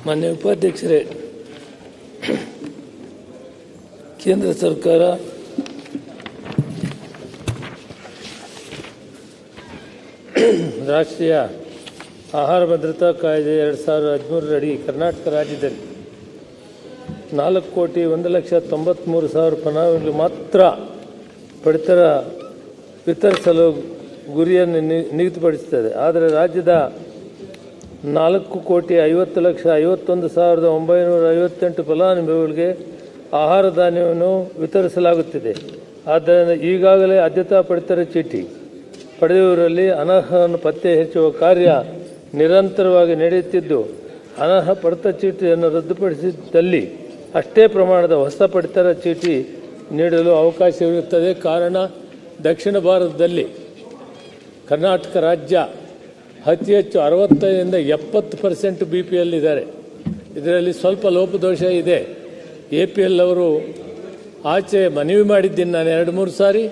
ಮಾನ್ಯ ಉಪಾಧ್ಯಕ್ಷರೇ, ಕೇಂದ್ರ ಸರ್ಕಾರ ರಾಷ್ಟ್ರೀಯ ಆಹಾರ ಭದ್ರತಾ ಕಾಯ್ದೆ 2013 ಅಡಿ ಕರ್ನಾಟಕ ರಾಜ್ಯದಲ್ಲಿ 4,1,93,000 ಫಲಾನುಭವಿಗಳು ಮಾತ್ರ ಪಡಿತರ ವಿತರಿಸಲು ಗುರಿಯನ್ನು ನಿಗದಿಪಡಿಸುತ್ತದೆ. ಆದರೆ ರಾಜ್ಯದ 4,50,51,958 ಫಲಾನುಭವಿಗಳಿಗೆ ಆಹಾರ ಧಾನ್ಯವನ್ನು ವಿತರಿಸಲಾಗುತ್ತಿದೆ. ಆದ್ದರಿಂದ ಈಗಾಗಲೇ ಆದ್ಯತಾ ಪಡಿತರ ಚೀಟಿ ಪಡೆದವರಲ್ಲಿ ಅನರ್ಹರನ್ನು ಪತ್ತೆ ಹಚ್ಚುವ ಕಾರ್ಯ ನಿರಂತರವಾಗಿ ನಡೆಯುತ್ತಿದ್ದು, ಅನರ್ಹ ಪಡಿತರ ಚೀಟಿಯನ್ನು ರದ್ದುಪಡಿಸಿದ್ದಲ್ಲಿ ಅಷ್ಟೇ ಪ್ರಮಾಣದ ಹೊಸ ಪಡಿತರ ಚೀಟಿ ನೀಡಲು ಅವಕಾಶವಿರುತ್ತದೆ. ಕಾರಣ, ದಕ್ಷಿಣ ಭಾರತದಲ್ಲಿ ಕರ್ನಾಟಕ ರಾಜ್ಯ ಅತಿ ಹೆಚ್ಚು 60ರಿಂದ 70% BPL ಇದ್ದಾರೆ. ಇದರಲ್ಲಿ ಸ್ವಲ್ಪ ಲೋಪದೋಷ ಇದೆ. APL ಅವರು ಆಚೆ ಮನವಿ ಮಾಡಿದ್ದೀನಿ ನಾನು 2-3 ಸಾರಿ.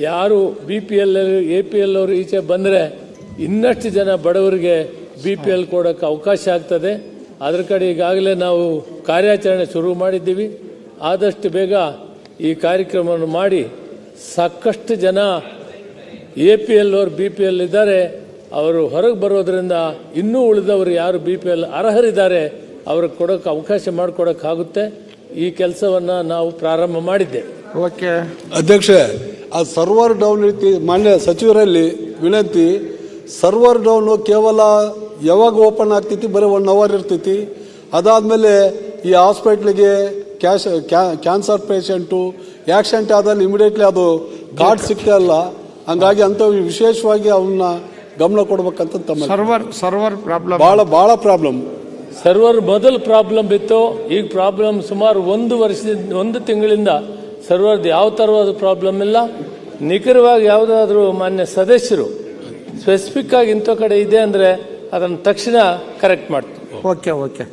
ಯಾರು BPL APL ಅವರು ಈಚೆ ಬಂದರೆ ಇನ್ನಷ್ಟು ಜನ ಬಡವರಿಗೆ BPL ಕೊಡೋಕ್ಕೆ ಅವಕಾಶ ಆಗ್ತದೆ. ಅದರ ಕಡೆ ಈಗಾಗಲೇ ನಾವು ಕಾರ್ಯಾಚರಣೆ ಶುರು ಮಾಡಿದ್ದೀವಿ. ಆದಷ್ಟು ಬೇಗ ಈ ಕಾರ್ಯಕ್ರಮವನ್ನು ಮಾಡಿ ಸಾಕಷ್ಟು ಜನ APL ಅವರು BPL ಇದ್ದಾರೆ, ಅವರು ಹೊರಗೆ ಬರೋದರಿಂದ ಇನ್ನೂ ಉಳಿದವರು ಯಾರು BPL ಅರ್ಹರಿದ್ದಾರೆ ಅವ್ರಿಗೆ ಕೊಡೋಕ್ಕೆ ಅವಕಾಶ ಮಾಡಿಕೊಡೋಕ್ಕಾಗುತ್ತೆ. ಈ ಕೆಲಸವನ್ನು ನಾವು ಪ್ರಾರಂಭ ಮಾಡಿದ್ದೇವೆ. ಓಕೆ ಅಧ್ಯಕ್ಷೆ, ಆ ಸರ್ವರ್ ಡೌನ್ ರೀತಿ ಮಾನ್ಯ ಸಚಿವರಲ್ಲಿ ವಿನಂತಿ, ಸರ್ವರ್ ಡೌನು ಕೇವಲ ಯಾವಾಗ ಓಪನ್ ಆಗ್ತೈತಿ, ಬರೀ 1 ಅವರ್ ಇರ್ತೈತಿ. ಅದಾದಮೇಲೆ ಈ ಹಾಸ್ಪಿಟ್ಲಿಗೆ ಕ್ಯಾನ್ಸರ್ ಪೇಷಂಟು ಆಕ್ಸಿಡೆಂಟ್ ಆದಲ್ಲಿ ಇಮಿಡಿಯೇಟ್ಲಿ ಅದು ಕಾರ್ಡ್ ಸಿಗ್ತಾ ಇಲ್ಲ. ಹಂಗಾಗಿ ಅಂಥವು ವಿಶೇಷವಾಗಿ ಅವನ್ನ ಗಮನ ಕೊಡ್ಬೇಕಂತ ತಮ್ಮ ಸರ್ವರ್ ಪ್ರಾಬ್ಲಮ್ ಭಾಳ ಪ್ರಾಬ್ಲಮ್. ಸರ್ವರ್ ಮೊದಲು ಪ್ರಾಬ್ಲಮ್ ಇತ್ತು, ಈಗ ಪ್ರಾಬ್ಲಮ್ ಸುಮಾರು 1 ತಿಂಗಳಿಂದ ಸರ್ವರ್ದು ಯಾವ ಥರವಾದ ಪ್ರಾಬ್ಲಮ್ ಇಲ್ಲ. ನಿಖರವಾಗಿ ಯಾವುದಾದ್ರೂ ಮಾನ್ಯ ಸದಸ್ಯರು ಸ್ಪೆಸಿಫಿಕ್ ಆಗಿ ಇಂಥ ಕಡೆ ಇದೆ ಅಂದರೆ ಅದನ್ನು ತಕ್ಷಣ ಕರೆಕ್ಟ್ ಮಾಡ್ತೀವಿ. ಓಕೆ